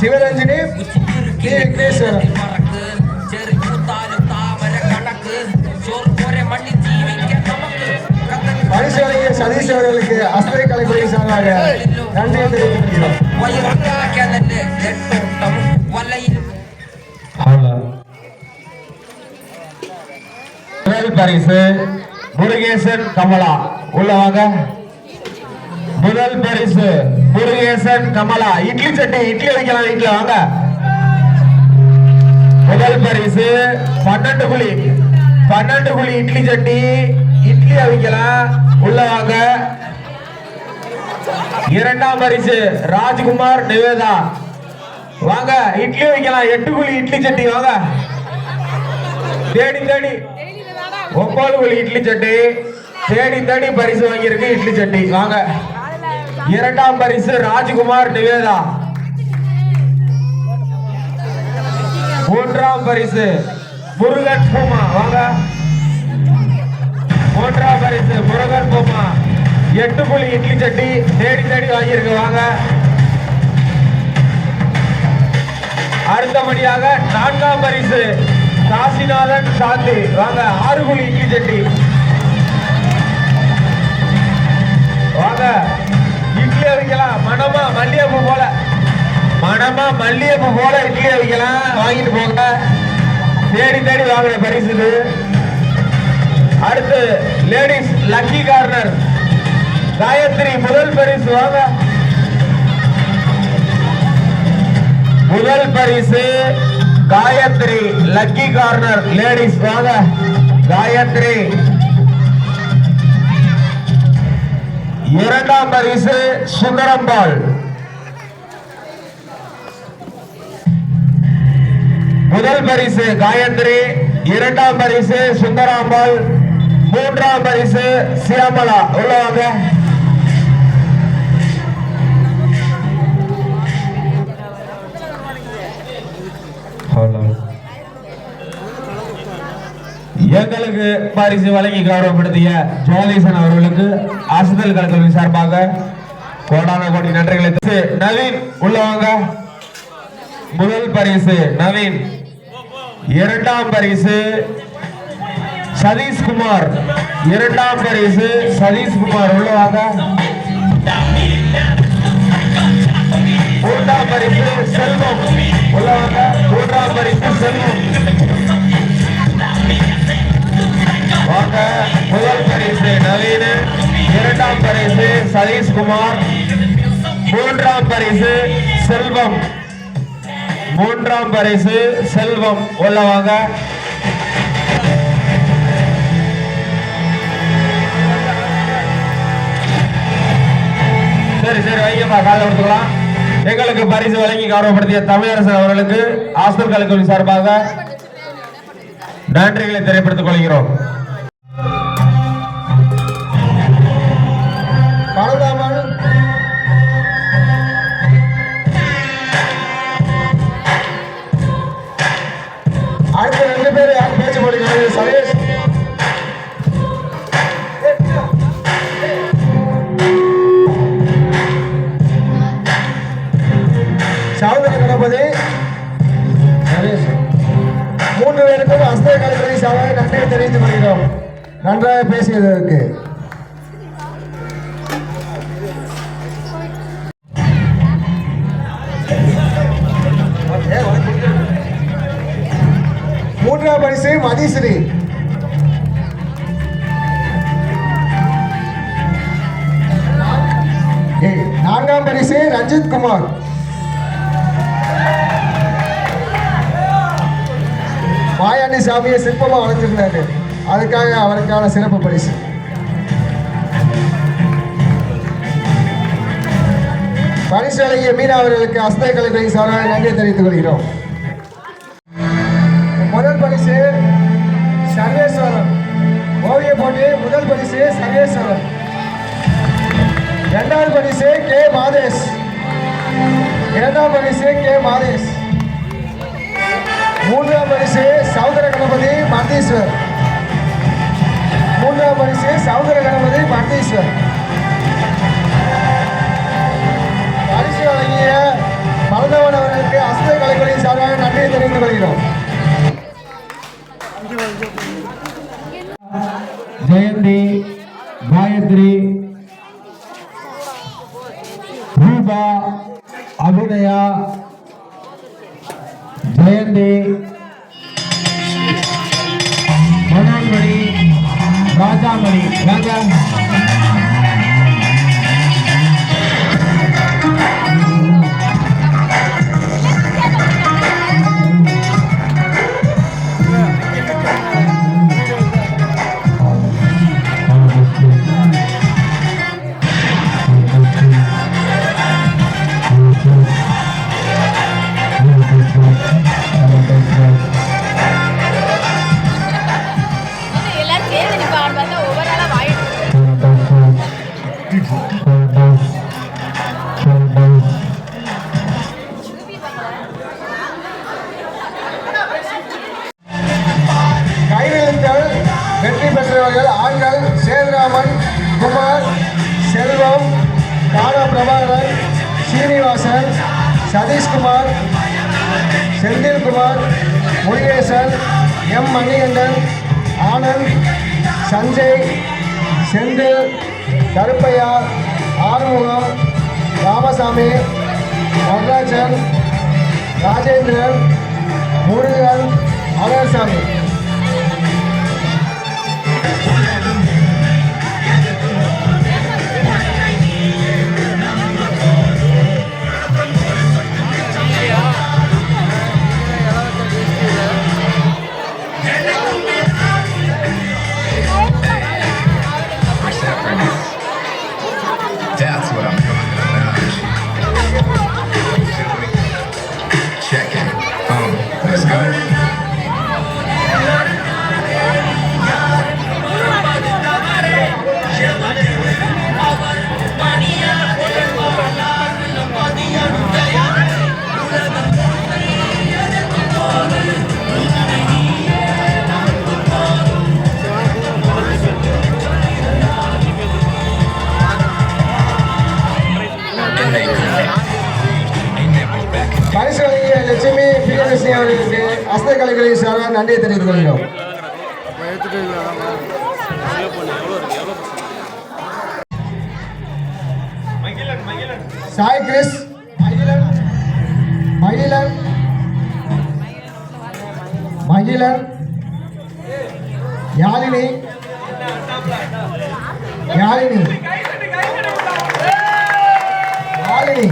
சிவரஞ்சனி விக்னேஸ்வரன் பரிசோதனை சதீஷ் அவர்களுக்கு அஸ்தை கலைக்குழு சார்பாக நன்றியை தெரிவித்துக்கிறோம். முதல் பரிசு முருகேசன் கமலா உள்ளவாங்க. முதல் பரிசு முருகேசன் கமலா. இட்லி சட்டி இட்லி வைக்கலாம் வீட்டுல வாங்க. முதல் பரிசு 12 குழி இட்லி சட்டி இட்லி அவிக்கலாம் உள்ளவாங்க. இரண்டாம் பரிசு ராஜ்குமார் நிவேதா வாங்க. இட்லி வைக்கலாம் 8 குழி இட்லி சட்டி வாங்க. தேடி 9 குழி இட்லி சட்டி தேடி பரிசு வாங்கியிருக்கு இட்லி சட்டி வாங்க. இரண்டாம் பரிசு ராஜ்குமார் நிவேதா. மூன்றாம் பரிசு முருகன் பூமா வாங்க. மூன்றாம் பரிசு முருகன் பூமா 8 குழி இட்லி சட்டி தேடி வாங்கியிருக்கு வாங்க. அடுத்தபடியாக நான்காம் பரிசு காசிநாதன் சாந்தி வாங்க. 6 குழி இட்லி சட்டி வாங்க. இட்லி அவிக்கலாம் மனமா மல்லிகைப்பூ போல இட்லி அவிக்கலாம் வாங்கிட்டு போங்க. தேடி வாங்கின பரிசு. அடுத்து லேடிஸ் லக்கி கார்னர் காயத்ரி முதல் பரிசு வாங்க. முதல் பரிசு காயத்ரி லக்கி கார்னர் லேடிஸ் வாங்க. காயத்ரி. இரண்டாம் பரிசு சுந்தரம்பாள். முதல் பரிசு காயத்ரி, இரண்டாம் பரிசு சுந்தராம்பாள், மூன்றாம் பரிசு சியாமலா உள்ளவாங்க. எங்களுக்கு பரிசு வழங்கி கௌரவப்படுத்திய ஜோதீசன் அவர்களுக்கு ஆசுதல் கலைக்குழு சார்பாக கோடான கோடி நன்றிகளை. நவீன் உள்ளவாங்க. முதல் பரிசு நவீன், இரண்டாம் பரிசு சதீஷ்குமார், இரண்டாம் பரிசு சதீஷ்குமார் உள்ளவாங்க. மூன்றாம் பரிசு செல்வம் உள்ளவாங்க. மூன்றாம் பரிசு செல்வம் வாங்க. முதல் பரிசு நவீன், இரண்டாம் பரிசு சதீஷ்குமார், மூன்றாம் பரிசு செல்வம், மூன்றாம் பரிசு செல்வம் உள்ளவாங்க. சரி வைங்கப்பா, காலை கொடுத்துக்கலாம். எங்களுக்கு பரிசு வழங்கி கௌரவப்படுத்திய தமிழரசு அவர்களுக்கு ஆஸ்தல் கலைக்குழு சார்பாக நன்றிகளை தெரியப்படுத்திக் கொள்கிறோம். அடுத்த 2 பேர் யார் பேச்சு போடுங்க. சதீஷ் சௌதரி கணபதி, சதீஷ் 3 பேருக்கும் அஸ்தை கலைக்குழு சார்பாக நன்றியை தெரிவித்துக் கொள்கிறோம். நன்றாக பேசியதற்கு. மூன்றாம் பரிசு மதிஸ்ரீ, நான்காம் பரிசு ரஞ்சித் குமார், மாயாண்டி சாமியை சிற்பமா வளர்த்திருந்தாரு, அதுக்காக அவருக்கான சிறப்பு பரிசு. பரிசு வழங்கிய மீனா அவர்களுக்கு அஸ்தை கலைக்குழு சார்பாக நன்றி தெரிவித்துக் கொள்கிறோம். முதல் பரிசு சர்வேஸ்வரன் ஓவிய போட்டி, முதல் பரிசு சர்வேஸ்வரன். இரண்டாவது பரிசு கே மாதேஷ், இரண்டாம் பரிசு கே மாதேஷ். மூன்றாம் பரிசு சௌதர கணபதி மந்தீஸ்வர், மூன்றாம் பரிசு சௌதர கணபதி மந்தீஸ்வர். கொள்கிறோம். ஜெயந்தி, காயத்ரி, ரூபா, அபிநயா, ஜெயந்தி, மனோன்மணி, ராஜாமணி. வாங்க. கைவிழுத்தல் வெற்றி பெற்றவர்கள் ஆண்கள் Sethuraman, Kumar, Selvam, Thana Prabhakaran, Srinivasan, Sathishkumar, Senthilkumar, Murugesan, M Manikandan, Anand, Sanjay, Senthil, Karuppaiah, Arumugam, Ramasamy, Natarajan, Rajendran, Murugan, Azhagasamy. That's what I'm talking about. Check it. Let's go. பரிசு வழங்கிய லட்சுமி பிரியதர்ஷினி அவர்களுக்கு அஸ்த கலைகளின் சார்பாக நன்றியை தெரிவித்துக் கொள்கிறோம். சாய் கிறிஸ், மகிழன், மகிழன், யாழினி, யாழினி, யாழினி